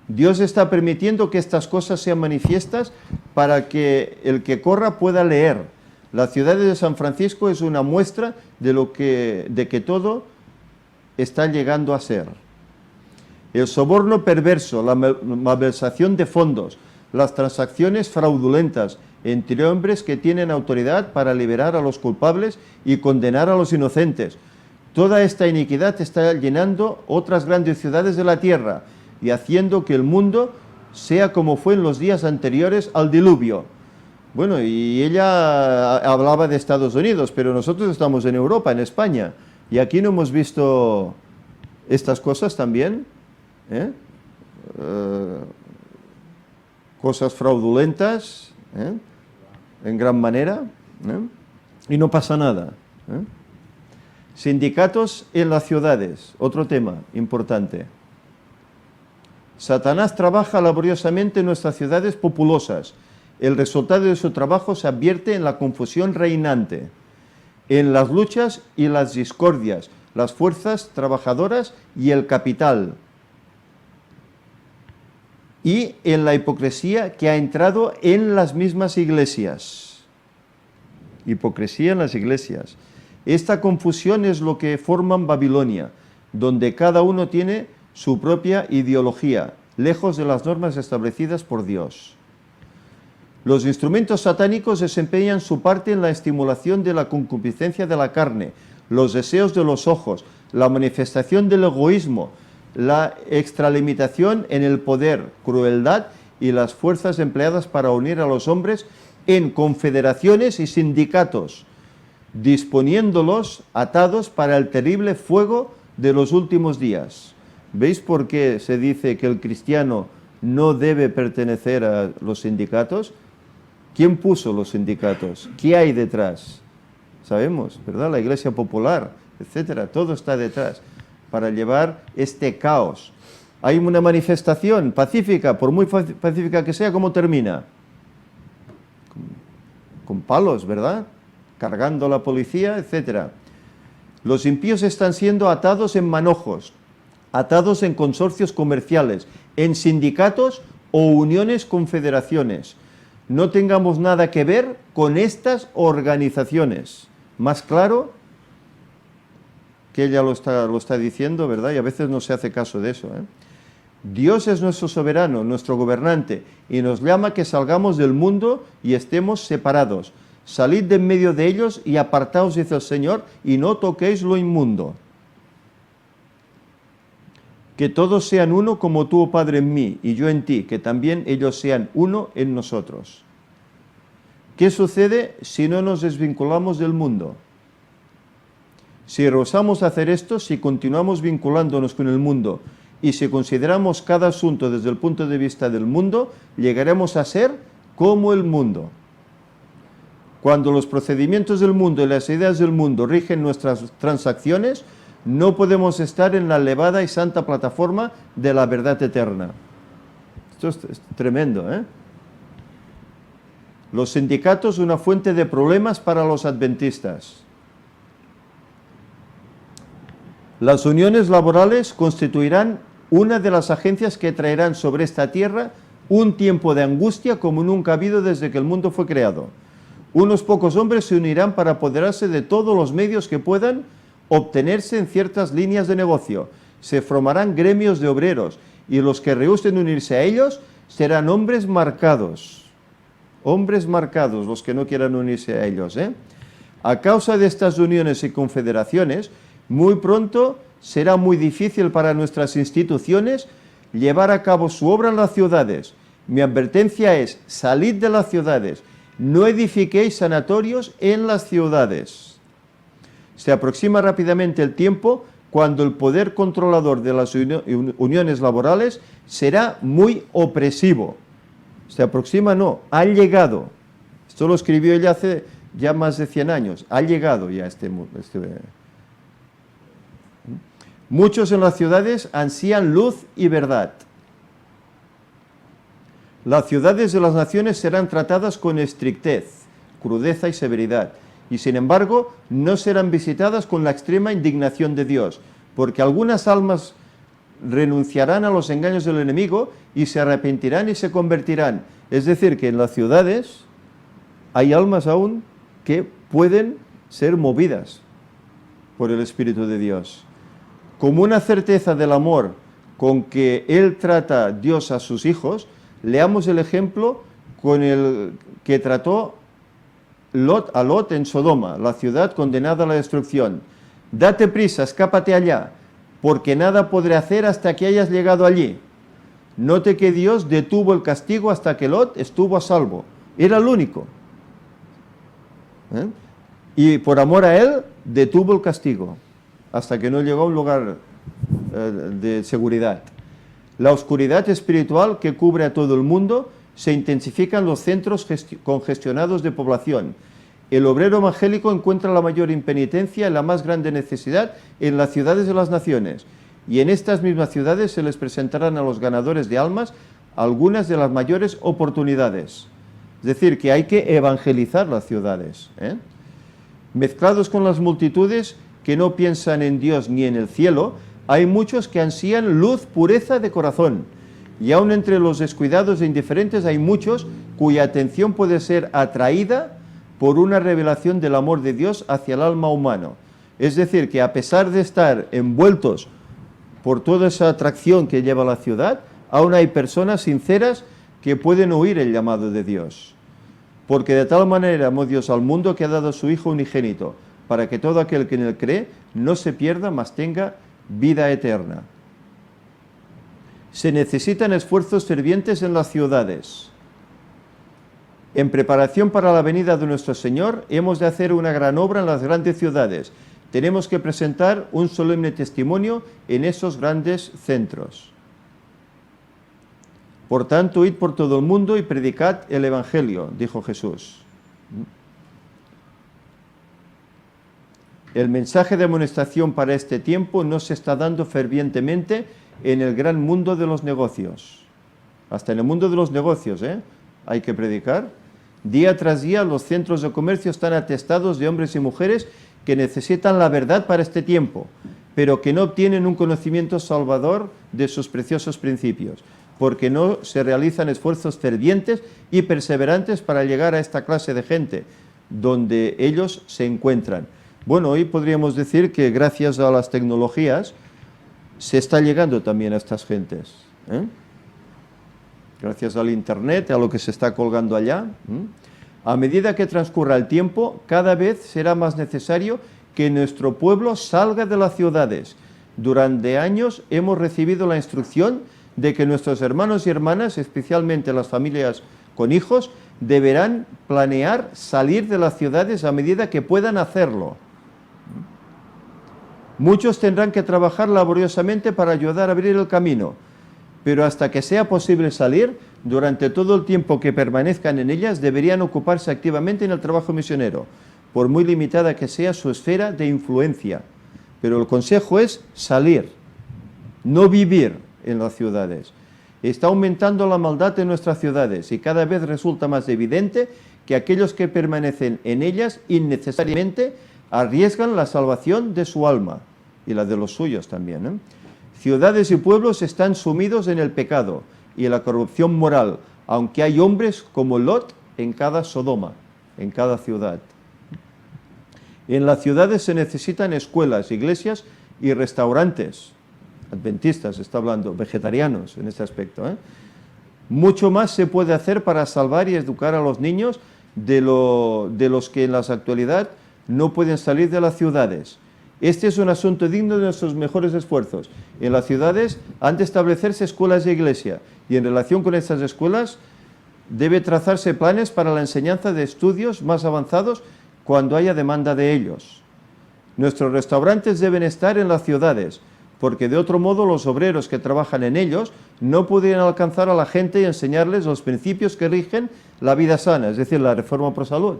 Dios está permitiendo que estas cosas sean manifiestas para que el que corra pueda leer. La ciudad de San Francisco es una muestra de que todo está llegando a ser. El soborno perverso, la malversación de fondos, las transacciones fraudulentas entre hombres que tienen autoridad para liberar a los culpables y condenar a los inocentes. Toda esta iniquidad está llenando otras grandes ciudades de la tierra y haciendo que el mundo sea como fue en los días anteriores al diluvio. Bueno, y ella hablaba de Estados Unidos, pero nosotros estamos en Europa, en España, y aquí no hemos visto estas cosas también, cosas fraudulentas, en gran manera, y no pasa nada. Sindicatos en las ciudades, otro tema importante. Satanás trabaja laboriosamente en nuestras ciudades populosas. El resultado de su trabajo se advierte en la confusión reinante, en las luchas y las discordias, las fuerzas trabajadoras y el capital, y en la hipocresía que ha entrado en las mismas iglesias. Hipocresía en las iglesias. Esta confusión es lo que forman Babilonia, donde cada uno tiene su propia ideología, lejos de las normas establecidas por Dios. Los instrumentos satánicos desempeñan su parte en la estimulación de la concupiscencia de la carne, los deseos de los ojos, la manifestación del egoísmo, la extralimitación en el poder, crueldad y las fuerzas empleadas para unir a los hombres en confederaciones y sindicatos, disponiéndolos atados para el terrible fuego de los últimos días. ¿Veis por qué se dice que el cristiano no debe pertenecer a los sindicatos? ¿Quién puso los sindicatos? ¿Qué hay detrás? Sabemos, ¿verdad? La Iglesia Popular, etcétera, todo está detrás para llevar este caos. Hay una manifestación pacífica, por muy pacífica que sea, ¿cómo termina? Con palos, ¿verdad? Cargando a la policía, etcétera. Los impíos están siendo atados en manojos, atados en consorcios comerciales, en sindicatos o uniones confederaciones. No tengamos nada que ver con estas organizaciones. Más claro que ella lo está diciendo, ¿verdad? Y a veces no se hace caso de eso, Dios es nuestro soberano, nuestro gobernante, y nos llama que salgamos del mundo y estemos separados. Salid de en medio de ellos y apartaos, dice el Señor, y no toquéis lo inmundo. Que todos sean uno como tú, oh Padre, en mí y yo en ti, que también ellos sean uno en nosotros. ¿Qué sucede si no nos desvinculamos del mundo? Si rehusamos hacer esto, si continuamos vinculándonos con el mundo y si consideramos cada asunto desde el punto de vista del mundo, llegaremos a ser como el mundo. Cuando los procedimientos del mundo y las ideas del mundo rigen nuestras transacciones, no podemos estar en la elevada y santa plataforma de la verdad eterna. Esto es tremendo, ¿eh? Los sindicatos, una fuente de problemas para los adventistas. Las uniones laborales constituirán una de las agencias que traerán sobre esta tierra un tiempo de angustia como nunca ha habido desde que el mundo fue creado. Unos pocos hombres se unirán para apoderarse de todos los medios que puedan obtenerse en ciertas líneas de negocio. Se formarán gremios de obreros y los que rehúsen unirse a ellos serán hombres marcados. Hombres marcados, los que no quieran unirse a ellos, ¿eh? A causa de estas uniones y confederaciones, muy pronto será muy difícil para nuestras instituciones llevar a cabo su obra en las ciudades. Mi advertencia es, salid de las ciudades, no edifiquéis sanatorios en las ciudades. Se aproxima rápidamente el tiempo cuando el poder controlador de las uniones laborales será muy opresivo. Se aproxima, no, ha llegado. Esto lo escribió ella hace ya más de 100 años. Ha llegado ya Muchos en las ciudades ansían luz y verdad. Las ciudades de las naciones serán tratadas con estrictez, crudeza y severidad, y sin embargo no serán visitadas con la extrema indignación de Dios, porque algunas almas renunciarán a los engaños del enemigo y se arrepentirán y se convertirán. Es decir, que en las ciudades hay almas aún que pueden ser movidas por el Espíritu de Dios. Como una certeza del amor con que Él trata Dios a sus hijos, leamos el ejemplo con el que trató a Lot en Sodoma, la ciudad condenada a la destrucción. Date prisa, escápate allá, porque nada podré hacer hasta que hayas llegado allí. Note que Dios detuvo el castigo hasta que Lot estuvo a salvo. Era el único. Y por amor a él, detuvo el castigo hasta que no llegó a un lugar de seguridad. La oscuridad espiritual que cubre a todo el mundo se intensifica en los centros congestionados de población. El obrero evangélico encuentra la mayor impenitencia y la más grande necesidad en las ciudades de las naciones. Y en estas mismas ciudades se les presentarán a los ganadores de almas algunas de las mayores oportunidades. Es decir, que hay que evangelizar las ciudades, ¿eh? Mezclados con las multitudes que no piensan en Dios ni en el cielo, hay muchos que ansían luz, pureza de corazón. Y aun entre los descuidados e indiferentes hay muchos cuya atención puede ser atraída por una revelación del amor de Dios hacia el alma humano. Es decir, que a pesar de estar envueltos por toda esa atracción que lleva la ciudad, aún hay personas sinceras que pueden oír el llamado de Dios. Porque de tal manera amó Dios al mundo que ha dado a su Hijo unigénito, para que todo aquel que en él cree no se pierda, mas tenga vida eterna. Se necesitan esfuerzos fervientes en las ciudades. En preparación para la venida de nuestro Señor, hemos de hacer una gran obra en las grandes ciudades. Tenemos que presentar un solemne testimonio en esos grandes centros. Por tanto, id por todo el mundo y predicad el Evangelio, dijo Jesús. El mensaje de amonestación para este tiempo no se está dando fervientemente en el gran mundo de los negocios. Hasta en el mundo de los negocios, hay que predicar. Día tras día los centros de comercio están atestados de hombres y mujeres que necesitan la verdad para este tiempo, pero que no obtienen un conocimiento salvador de sus preciosos principios, porque no se realizan esfuerzos fervientes y perseverantes para llegar a esta clase de gente donde ellos se encuentran. Bueno, hoy podríamos decir que gracias a las tecnologías se está llegando también a estas gentes. ¿eh? Gracias al internet, a lo que se está colgando allá. A medida que transcurra el tiempo, cada vez será más necesario que nuestro pueblo salga de las ciudades. Durante años hemos recibido la instrucción de que nuestros hermanos y hermanas, especialmente las familias con hijos, deberán planear salir de las ciudades a medida que puedan hacerlo. Muchos tendrán que trabajar laboriosamente para ayudar a abrir el camino, pero hasta que sea posible salir, durante todo el tiempo que permanezcan en ellas, deberían ocuparse activamente en el trabajo misionero, por muy limitada que sea su esfera de influencia. Pero el consejo es salir, no vivir en las ciudades. Está aumentando la maldad en nuestras ciudades y cada vez resulta más evidente que aquellos que permanecen en ellas innecesariamente arriesgan la salvación de su alma y la de los suyos también, ¿eh? Ciudades y pueblos están sumidos en el pecado y en la corrupción moral, aunque hay hombres como Lot en cada Sodoma, en cada ciudad. En las ciudades se necesitan escuelas, iglesias y restaurantes. Adventistas, está hablando, vegetarianos en este aspecto, ¿eh? Mucho más se puede hacer para salvar y educar a los niños de los que en la actualidad no pueden salir de las ciudades. Este es un asunto digno de nuestros mejores esfuerzos. En las ciudades han de establecerse escuelas de iglesia y en relación con estas escuelas debe trazarse planes para la enseñanza de estudios más avanzados cuando haya demanda de ellos. Nuestros restaurantes deben estar en las ciudades, porque de otro modo los obreros que trabajan en ellos no podrían alcanzar a la gente y enseñarles los principios que rigen la vida sana, es decir, la reforma pro salud.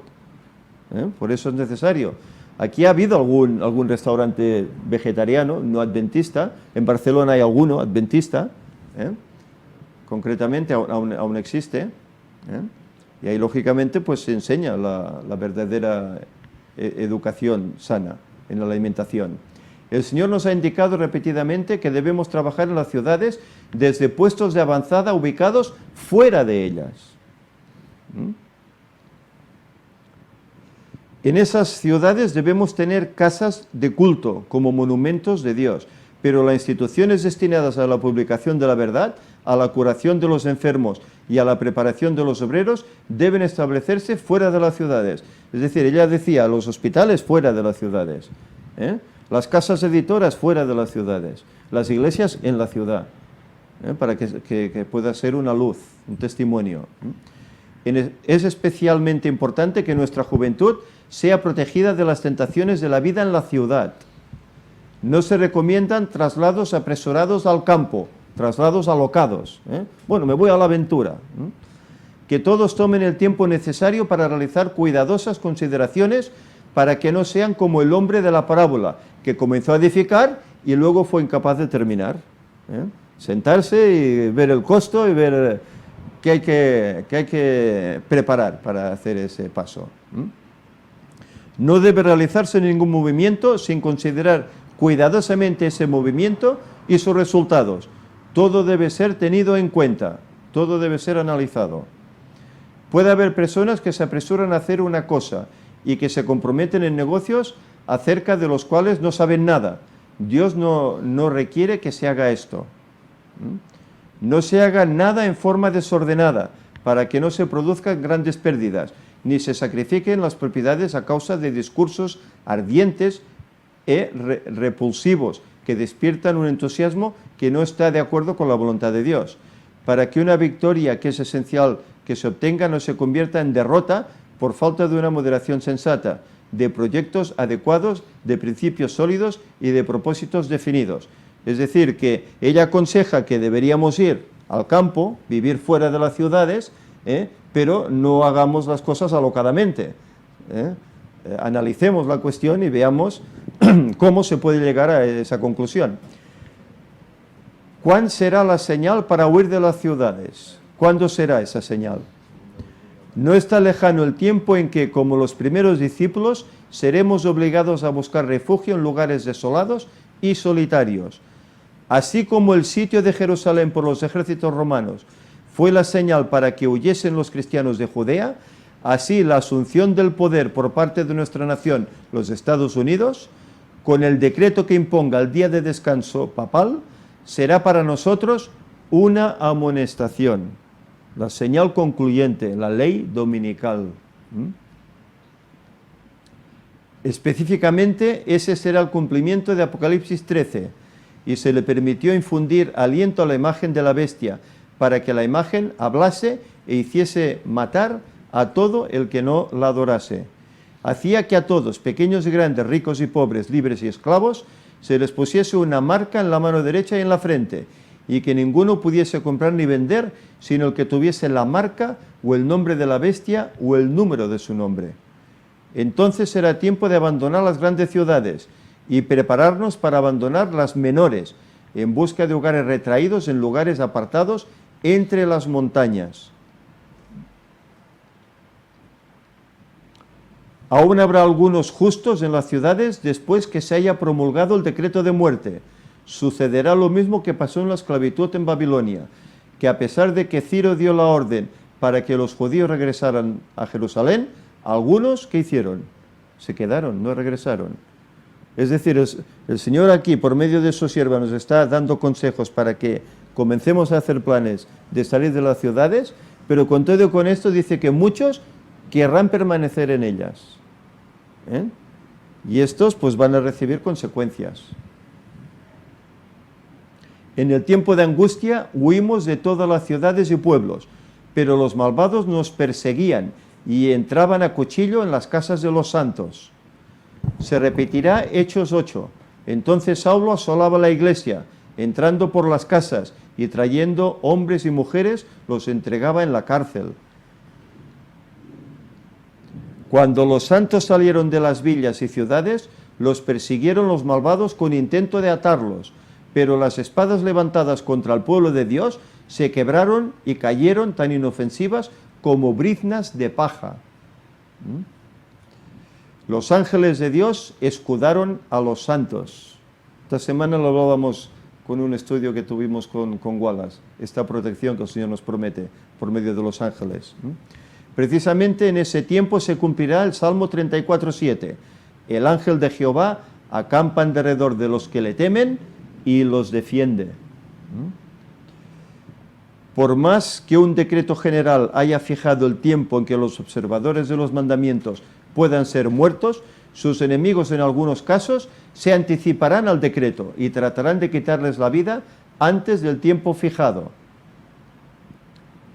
Por eso es necesario. Aquí ha habido algún restaurante vegetariano, no adventista. En Barcelona hay alguno adventista, concretamente aún existe, y ahí lógicamente pues se enseña la verdadera educación sana en la alimentación. El Señor nos ha indicado repetidamente que debemos trabajar en las ciudades desde puestos de avanzada ubicados fuera de ellas. En esas ciudades debemos tener casas de culto como monumentos de Dios, pero las instituciones destinadas a la publicación de la verdad, a la curación de los enfermos y a la preparación de los obreros deben establecerse fuera de las ciudades. Es decir, ella decía, los hospitales fuera de las ciudades, las casas editoras fuera de las ciudades, las iglesias en la ciudad, para que pueda ser una luz, un testimonio. Es especialmente importante que nuestra juventud sea protegida de las tentaciones de la vida en la ciudad. No se recomiendan traslados apresurados al campo, traslados alocados. Bueno, me voy a la aventura. Que todos tomen el tiempo necesario para realizar cuidadosas consideraciones para que no sean como el hombre de la parábola, que comenzó a edificar y luego fue incapaz de terminar. Sentarse y ver el costo y ver qué hay que preparar para hacer ese paso. No debe realizarse ningún movimiento sin considerar cuidadosamente ese movimiento y sus resultados. Todo debe ser tenido en cuenta, todo debe ser analizado. Puede haber personas que se apresuran a hacer una cosa y que se comprometen en negocios acerca de los cuales no saben nada. Dios no requiere que se haga esto. No se haga nada en forma desordenada para que no se produzcan grandes pérdidas, ni se sacrifiquen las propiedades a causa de discursos ardientes y repulsivos que despiertan un entusiasmo que no está de acuerdo con la voluntad de Dios. Para que una victoria que es esencial que se obtenga no se convierta en derrota por falta de una moderación sensata, de proyectos adecuados, de principios sólidos y de propósitos definidos. Es decir, que ella aconseja que deberíamos ir al campo, vivir fuera de las ciudades, pero no hagamos las cosas alocadamente. Analicemos la cuestión y veamos cómo se puede llegar a esa conclusión. ¿Cuál será la señal para huir de las ciudades? ¿Cuándo será esa señal? No está lejano el tiempo en que, como los primeros discípulos, seremos obligados a buscar refugio en lugares desolados y solitarios. Así como el sitio de Jerusalén por los ejércitos romanos fue la señal para que huyesen los cristianos de Judea, así la asunción del poder por parte de nuestra nación, los Estados Unidos, con el decreto que imponga el día de descanso papal, será para nosotros una amonestación, la señal concluyente, la ley dominical. Específicamente, ese será el cumplimiento de Apocalipsis 13, y se le permitió infundir aliento a la imagen de la bestia, para que la imagen hablase e hiciese matar a todo el que no la adorase. Hacía que a todos, pequeños y grandes, ricos y pobres, libres y esclavos, se les pusiese una marca en la mano derecha y en la frente, y que ninguno pudiese comprar ni vender, sino el que tuviese la marca o el nombre de la bestia o el número de su nombre. Entonces será tiempo de abandonar las grandes ciudades y prepararnos para abandonar las menores, en busca de hogares retraídos en lugares apartados entre las montañas. Aún habrá algunos justos en las ciudades después que se haya promulgado el decreto de muerte. Sucederá lo mismo que pasó en la esclavitud en Babilonia, que a pesar de que Ciro dio la orden para que los judíos regresaran a Jerusalén, algunos, ¿qué hicieron? Se quedaron, no regresaron. Es decir, el Señor aquí, por medio de su sierva, nos está dando consejos para que comencemos a hacer planes de salir de las ciudades, pero con todo y con esto dice que muchos querrán permanecer en ellas. Y estos pues van a recibir consecuencias. En el tiempo de angustia huimos de todas las ciudades y pueblos, pero los malvados nos perseguían y entraban a cuchillo en las casas de los santos. Se repetirá Hechos 8. Entonces Saulo asolaba la iglesia, entrando por las casas y trayendo hombres y mujeres, los entregaba en la cárcel. Cuando los santos salieron de las villas y ciudades, los persiguieron los malvados con intento de atarlos, pero las espadas levantadas contra el pueblo de Dios se quebraron y cayeron tan inofensivas como briznas de paja. Los ángeles de Dios escudaron a los santos. Esta semana lo hablábamos con un estudio que tuvimos con Wallace, esta protección que el Señor nos promete por medio de los ángeles. Precisamente en ese tiempo se cumplirá el Salmo 34:7. El ángel de Jehová acampa en derredor de los que le temen y los defiende. Por más que un decreto general haya fijado el tiempo en que los observadores de los mandamientos puedan ser muertos, sus enemigos en algunos casos se anticiparán al decreto y tratarán de quitarles la vida antes del tiempo fijado.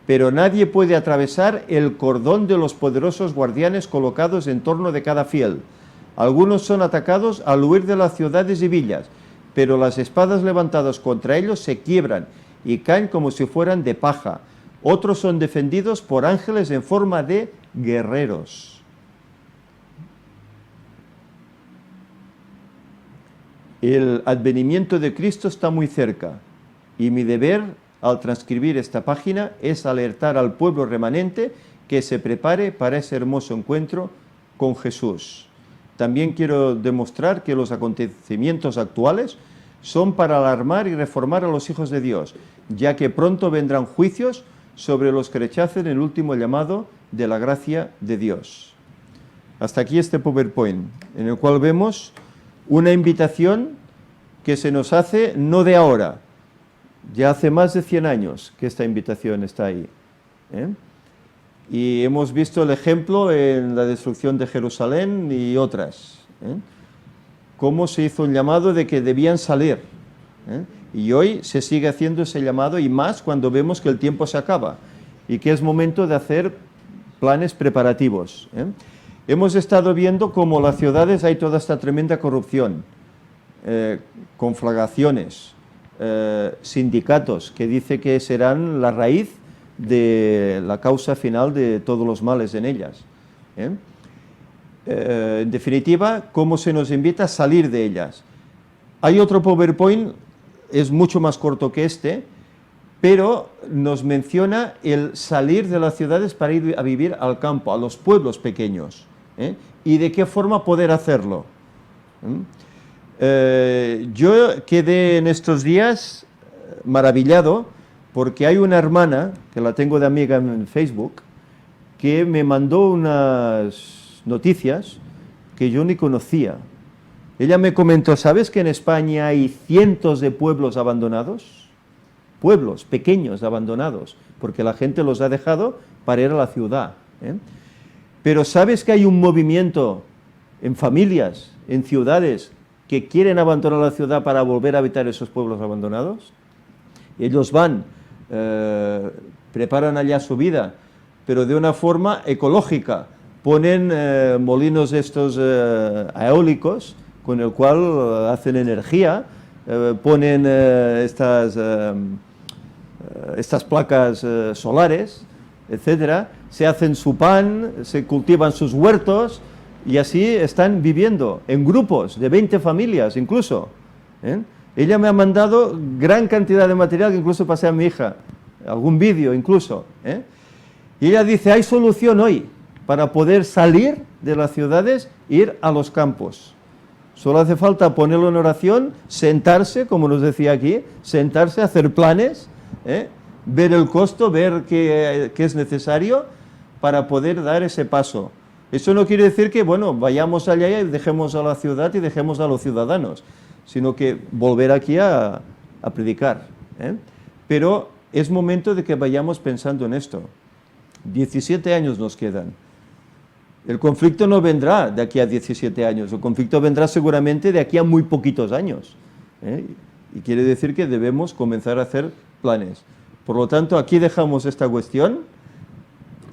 Pero nadie puede atravesar el cordón de los poderosos guardianes colocados en torno de cada fiel. Algunos son atacados al huir de las ciudades y villas, pero las espadas levantadas contra ellos se quiebran y caen como si fueran de paja. Otros son defendidos por ángeles en forma de guerreros. El advenimiento de Cristo está muy cerca, y mi deber al transcribir esta página es alertar al pueblo remanente que se prepare para ese hermoso encuentro con Jesús. También quiero demostrar que los acontecimientos actuales son para alarmar y reformar a los hijos de Dios, ya que pronto vendrán juicios sobre los que rechacen el último llamado de la gracia de Dios. Hasta aquí este PowerPoint, en el cual vemos una invitación que se nos hace no de ahora, ya hace más de 100 años que esta invitación está ahí. Y hemos visto el ejemplo en la destrucción de Jerusalén y otras. Cómo se hizo un llamado de que debían salir. Y hoy se sigue haciendo ese llamado, y más cuando vemos que el tiempo se acaba y que es momento de hacer planes preparativos. Hemos estado viendo cómo en las ciudades hay toda esta tremenda corrupción, conflagraciones, sindicatos que dice que serán la raíz de la causa final de todos los males en ellas. En definitiva, cómo se nos invita a salir de ellas. Hay otro PowerPoint, es mucho más corto que este, pero nos menciona el salir de las ciudades para ir a vivir al campo, a los pueblos pequeños, y de qué forma poder hacerlo. Yo quedé en estos días maravillado porque hay una hermana, que la tengo de amiga en Facebook, que me mandó unas noticias que yo ni conocía. Ella me comentó, ¿sabes que en España hay cientos de pueblos abandonados? pueblos pequeños, abandonados, porque la gente los ha dejado para ir a la ciudad. Pero ¿sabes que hay un movimiento en familias, en ciudades, que quieren abandonar la ciudad para volver a habitar esos pueblos abandonados? Ellos van, preparan allá su vida, pero de una forma ecológica. Ponen molinos estos eólicos, con el cual hacen energía, ponen estas placas solares, etcétera, se hacen su pan, se cultivan sus huertos, y así están viviendo, en grupos de 20 familias incluso. Ella me ha mandado gran cantidad de material que incluso pasé a mi hija, algún vídeo incluso. Y ella dice, hay solución hoy para poder salir de las ciudades e ir a los campos. Solo hace falta ponerlo en oración, sentarse, como nos decía aquí, sentarse, hacer planes, ver el costo, ver qué es necesario para poder dar ese paso. Eso no quiere decir que, bueno, vayamos allá y dejemos a la ciudad y dejemos a los ciudadanos, sino que volver aquí a predicar. Pero es momento de que vayamos pensando en esto. 17 años nos quedan. El conflicto no vendrá de aquí a 17 años, el conflicto vendrá seguramente de aquí a muy poquitos años. Y quiere decir que debemos comenzar a hacer planes. Por lo tanto, aquí dejamos esta cuestión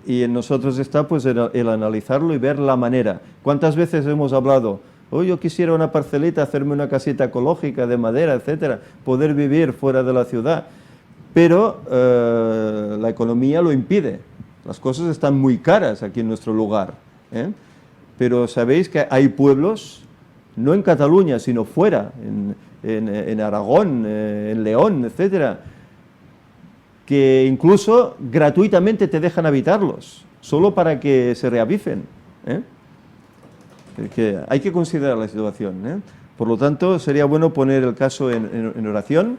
y en nosotros está pues el analizarlo y ver la manera. ¿Cuántas veces hemos hablado? Yo quisiera una parcelita, hacerme una casita ecológica de madera, etcétera, poder vivir fuera de la ciudad. Pero la economía lo impide. Las cosas están muy caras aquí en nuestro lugar. Pero sabéis que hay pueblos, no en Cataluña, sino fuera, en Aragón, en León, etcétera, que incluso gratuitamente te dejan habitarlos, solo para que se reaviven. Que hay que considerar la situación. Por lo tanto, sería bueno poner el caso en oración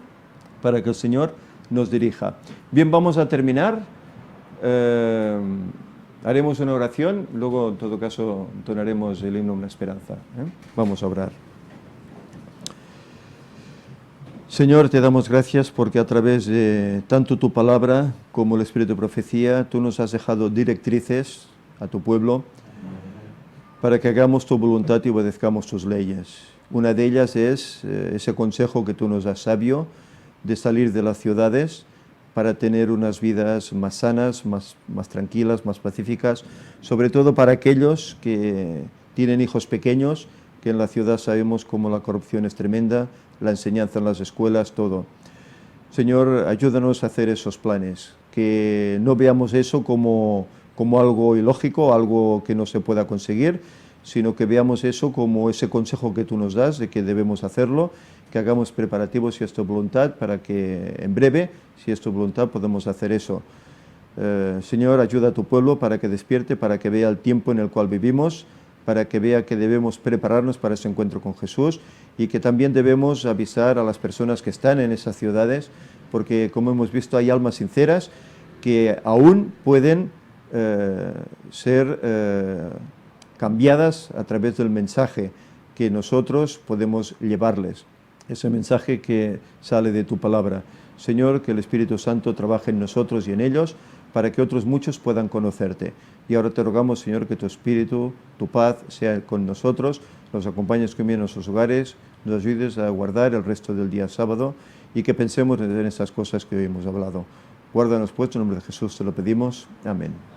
para que el Señor nos dirija. Bien, vamos a terminar. Haremos una oración, luego en todo caso entonaremos el himno Una Esperanza. Vamos a orar. Señor, te damos gracias porque a través de tanto tu palabra como el Espíritu de Profecía, tú nos has dejado directrices a tu pueblo para que hagamos tu voluntad y obedezcamos tus leyes. Una de ellas es ese consejo que tú nos das sabio de salir de las ciudades para tener unas vidas más sanas, más tranquilas, más pacíficas, sobre todo para aquellos que tienen hijos pequeños, que en la ciudad sabemos cómo la corrupción es tremenda, la enseñanza en las escuelas, todo. Señor, ayúdanos a hacer esos planes, que no veamos eso como algo ilógico, algo que no se pueda conseguir, sino que veamos eso como ese consejo que tú nos das, de que debemos hacerlo, que hagamos preparativos si es tu voluntad, para que en breve, si es tu voluntad, podamos hacer eso. Señor, ayuda a tu pueblo para que despierte, para que vea el tiempo en el cual vivimos, para que vea que debemos prepararnos para ese encuentro con Jesús y que también debemos avisar a las personas que están en esas ciudades, porque como hemos visto hay almas sinceras que aún pueden ser cambiadas a través del mensaje que nosotros podemos llevarles, ese mensaje que sale de tu palabra. Señor, que el Espíritu Santo trabaje en nosotros y en ellos para que otros muchos puedan conocerte. Y ahora te rogamos, Señor, que tu Espíritu, tu paz sea con nosotros, nos acompañes conmigo en nuestros hogares, nos ayudes a guardar el resto del día sábado y que pensemos en estas cosas que hoy hemos hablado. Guárdanos pues, en nombre de Jesús te lo pedimos. Amén.